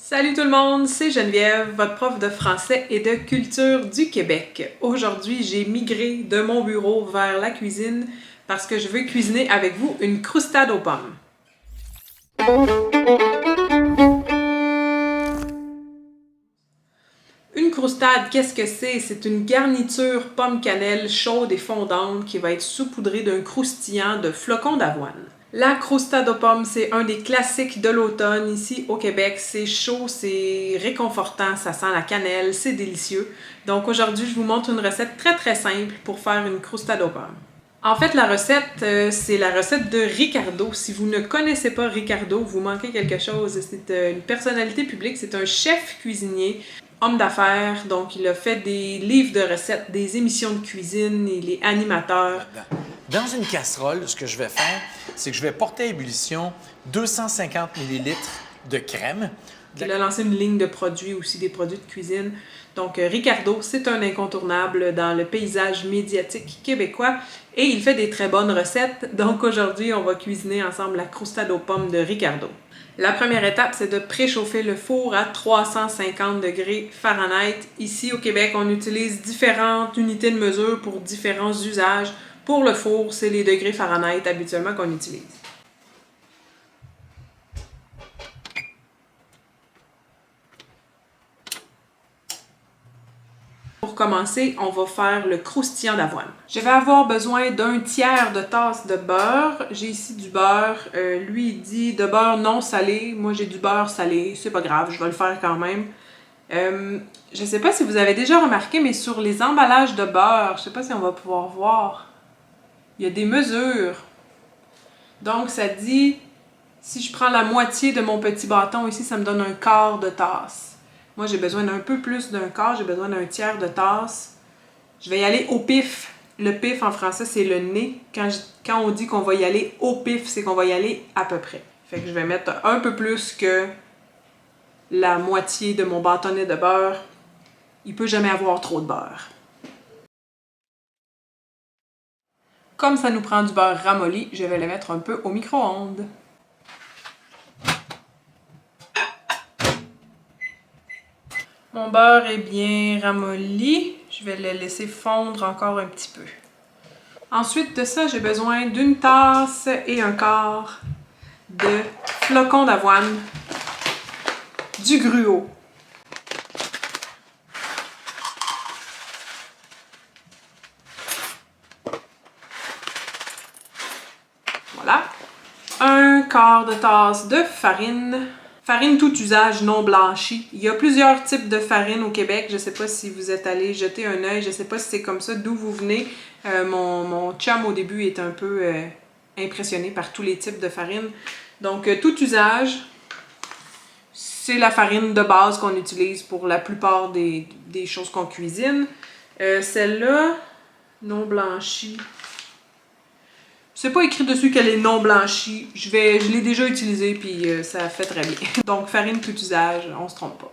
Salut tout le monde, c'est Geneviève, votre prof de français et de culture du Québec. Aujourd'hui, j'ai migré de mon bureau vers la cuisine parce que je veux cuisiner avec vous une croustade aux pommes. Une croustade, qu'est-ce que c'est? C'est une garniture pomme-cannelle chaude et fondante qui va être saupoudrée d'un croustillant de flocons d'avoine. La croustade aux pommes, c'est un des classiques de l'automne ici au Québec. C'est chaud, c'est réconfortant, ça sent la cannelle, c'est délicieux. Donc aujourd'hui, je vous montre une recette très simple pour faire une croustade aux pommes. En fait, la recette, c'est la recette de Ricardo. Si vous ne connaissez pas Ricardo, vous manquez quelque chose. C'est une personnalité publique, c'est un chef cuisinier, homme d'affaires. Donc, il a fait des livres de recettes, des émissions de cuisine, il est animateur. Dans une casserole, ce que je vais faire, c'est que je vais porter à ébullition 250 ml de crème. Il a lancé une ligne de produits aussi, des produits de cuisine. Donc, Ricardo, c'est un incontournable dans le paysage médiatique québécois et il fait des très bonnes recettes. Donc, aujourd'hui, on va cuisiner ensemble la croustade aux pommes de Ricardo. La première étape, c'est de préchauffer le four à 350 degrés Fahrenheit. Ici, au Québec, on utilise différentes unités de mesure pour différents usages. Pour le four, c'est les degrés Fahrenheit habituellement qu'on utilise. Pour commencer, on va faire le croustillant d'avoine. Je vais avoir besoin d'un tiers de tasse de beurre. J'ai ici du beurre. Lui, il dit de beurre non salé. Moi, j'ai du beurre salé. C'est pas grave, je vais le faire quand même. Je sais pas si vous avez déjà remarqué, mais sur les emballages de beurre, je sais pas si on va pouvoir voir, il y a des mesures. Donc, ça dit, si je prends la moitié de mon petit bâton ici, ça me donne un quart de tasse. Moi, j'ai besoin d'un peu plus d'un quart, j'ai besoin d'un tiers de tasse. Je vais y aller au pif. Le pif, en français, c'est le nez. Quand on dit qu'on va y aller au pif, c'est qu'on va y aller à peu près. Fait que je vais mettre un peu plus que la moitié de mon bâtonnet de beurre. Il peut jamais avoir trop de beurre. Comme ça nous prend du beurre ramolli, je vais le mettre un peu au micro-ondes. Mon beurre est bien ramolli. Je vais le laisser fondre encore un petit peu. Ensuite de ça, j'ai besoin d'une tasse et un quart de flocons d'avoine, du gruau. Voilà. Un quart de tasse de farine. Farine tout usage non blanchie. Il y a plusieurs types de farine au Québec. Je ne sais pas si vous êtes allé jeter un œil. Je ne sais pas si c'est comme ça d'où vous venez. Mon chum au début est un peu impressionné par tous les types de farine. Donc tout usage, c'est la farine de base qu'on utilise pour la plupart des choses qu'on cuisine. Celle-là, non blanchie. C'est pas écrit dessus qu'elle est non blanchie. Je l'ai déjà utilisée puis ça fait très bien. Donc farine tout usage, on se trompe pas.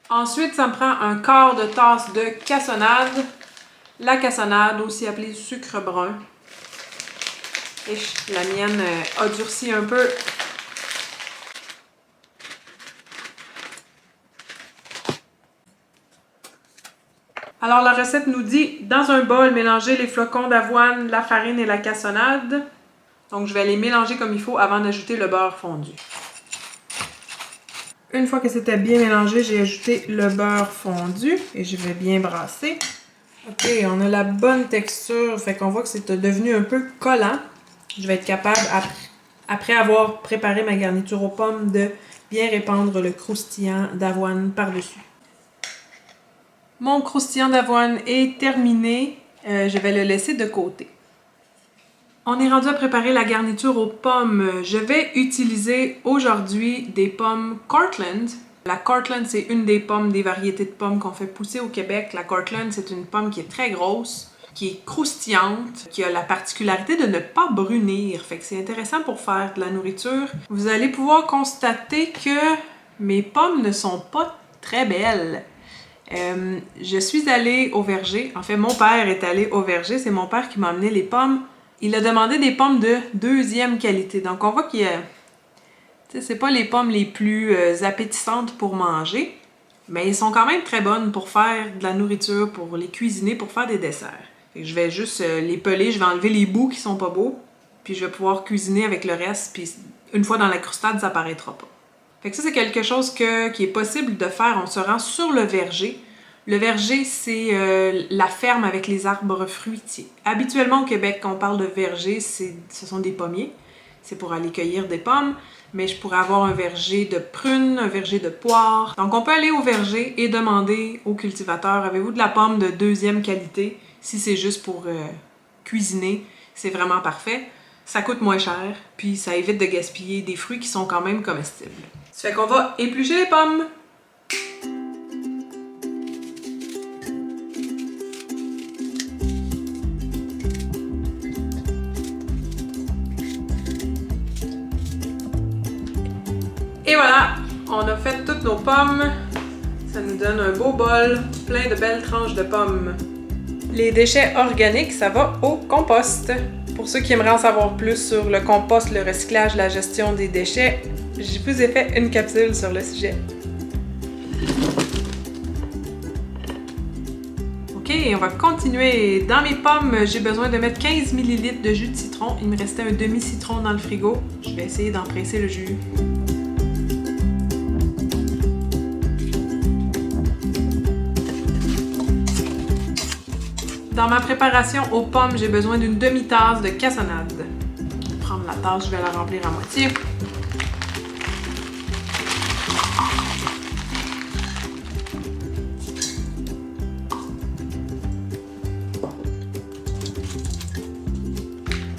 Ensuite, ça me prend un quart de tasse de cassonade. La cassonade, aussi appelée sucre brun. Et la mienne a durci un peu. Alors la recette nous dit, dans un bol, mélanger les flocons d'avoine, la farine et la cassonade. Donc je vais les mélanger comme il faut avant d'ajouter le beurre fondu. Une fois que c'était bien mélangé, j'ai ajouté le beurre fondu et je vais bien brasser. Ok, on a la bonne texture, fait qu'on voit que c'est devenu un peu collant. Je vais être capable, après avoir préparé ma garniture aux pommes, de bien répandre le croustillant d'avoine par-dessus. Mon croustillant d'avoine est terminé. Je vais le laisser de côté. On est rendu à préparer la garniture aux pommes. Je vais utiliser aujourd'hui des pommes Cortland. La Cortland, c'est une des pommes, des variétés de pommes qu'on fait pousser au Québec. La Cortland, c'est une pomme qui est très grosse, qui est croustillante, qui a la particularité de ne pas brunir. Fait que c'est intéressant pour faire de la nourriture. Vous allez pouvoir constater que mes pommes ne sont pas très belles. Je suis allée au verger. En fait, mon père est allé au verger. C'est mon père qui m'a amené les pommes Il a demandé des pommes de deuxième qualité. Donc, on voit qu'il y a... Tu sais, c'est pas les pommes les plus appétissantes pour manger, mais elles sont quand même très bonnes pour faire de la nourriture, pour les cuisiner, pour faire des desserts. Fait que je vais juste les peler, je vais enlever les bouts qui sont pas beaux, puis je vais pouvoir cuisiner avec le reste, puis une fois dans la croustade, ça paraîtra pas. Fait que ça, c'est quelque chose qui est possible de faire. On se rend sur le verger. Le verger, c'est la ferme avec les arbres fruitiers. Habituellement, au Québec, quand on parle de verger, ce sont des pommiers. C'est pour aller cueillir des pommes. Mais je pourrais avoir un verger de prunes, un verger de poires. Donc, on peut aller au verger et demander au cultivateur, avez-vous de la pomme de deuxième qualité? Si c'est juste pour cuisiner, c'est vraiment parfait. Ça coûte moins cher, puis ça évite de gaspiller des fruits qui sont quand même comestibles. Ça fait qu'on va éplucher les pommes. Et voilà, on a fait toutes nos pommes. Ça nous donne un beau bol, plein de belles tranches de pommes. Les déchets organiques, ça va au compost. Pour ceux qui aimeraient en savoir plus sur le compost, le recyclage, la gestion des déchets, je vous ai fait une capsule sur le sujet. Ok, on va continuer. Dans mes pommes, j'ai besoin de mettre 15 ml de jus de citron. Il me restait un demi-citron dans le frigo. Je vais essayer d'en presser le jus. Dans ma préparation aux pommes, j'ai besoin d'une demi-tasse de cassonade. Je vais prendre la tasse, je vais la remplir à moitié.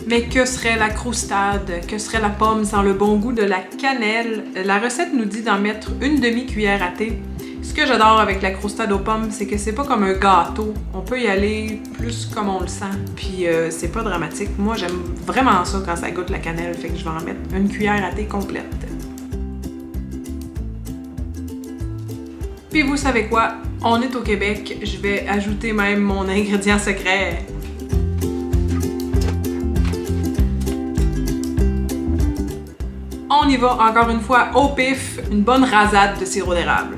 Mais que serait la croustade? Que serait la pomme sans le bon goût de la cannelle? La recette nous dit d'en mettre une demi-cuillère à thé. Ce que j'adore avec la croustade aux pommes, c'est que c'est pas comme un gâteau. On peut y aller plus comme on le sent, puis c'est pas dramatique. Moi, j'aime vraiment ça quand ça goûte la cannelle, fait que je vais en mettre une cuillère à thé complète. Puis vous savez quoi? On est au Québec, je vais ajouter même mon ingrédient secret. On y va encore une fois au pif, une bonne rasade de sirop d'érable.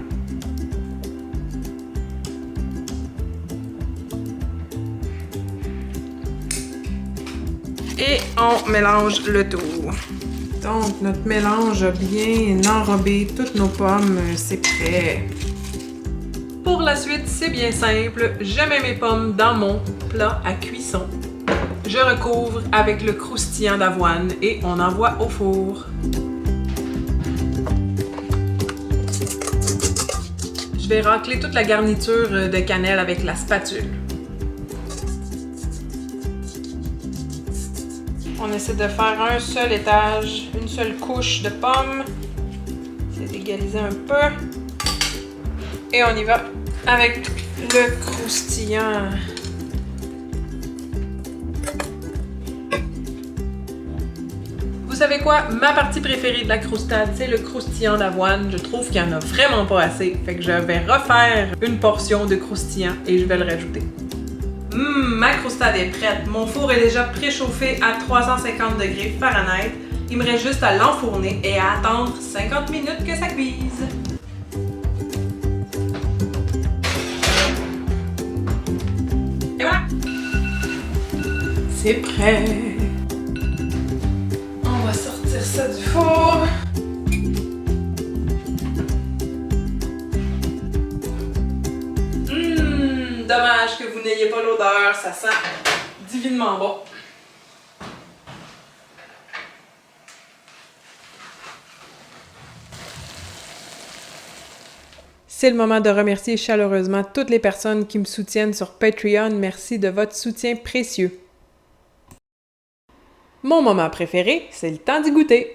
Et on mélange le tout. Donc, notre mélange a bien enrobé toutes nos pommes. C'est prêt. Pour la suite, c'est bien simple. Je mets mes pommes dans mon plat à cuisson. Je recouvre avec le croustillant d'avoine et on envoie au four. Je vais racler toute la garniture de cannelle avec la spatule. On essaie de faire un seul étage, une seule couche de pommes. C'est d'égaliser un peu. Et on y va avec le croustillant. Vous savez quoi? Ma partie préférée de la croustade, c'est le croustillant d'avoine. Je trouve qu'il n'y en a vraiment pas assez. Fait que je vais refaire une portion de croustillant et je vais le rajouter. Ma croustade est prête. Mon four est déjà préchauffé à 350 degrés Fahrenheit. Il me reste juste à l'enfourner et à attendre 50 minutes que ça cuise. Et voilà! C'est prêt! On va sortir ça du four. Dommage que vous n'ayez pas l'odeur, ça sent divinement bon. C'est le moment de remercier chaleureusement toutes les personnes qui me soutiennent sur Patreon. Merci de votre soutien précieux. Mon moment préféré, c'est le temps d'y goûter.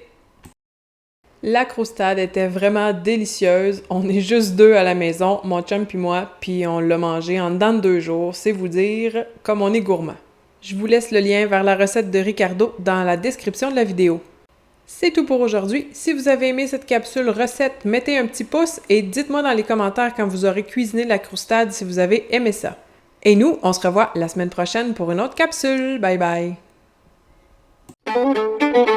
La croustade était vraiment délicieuse. On est juste deux à la maison, mon chum puis moi, puis on l'a mangé en dedans de 2 jours. C'est vous dire comme on est gourmand. Je vous laisse le lien vers la recette de Ricardo dans la description de la vidéo. C'est tout pour aujourd'hui. Si vous avez aimé cette capsule recette, mettez un petit pouce et dites-moi dans les commentaires quand vous aurez cuisiné la croustade si vous avez aimé ça. Et nous, on se revoit la semaine prochaine pour une autre capsule. Bye bye! Bye!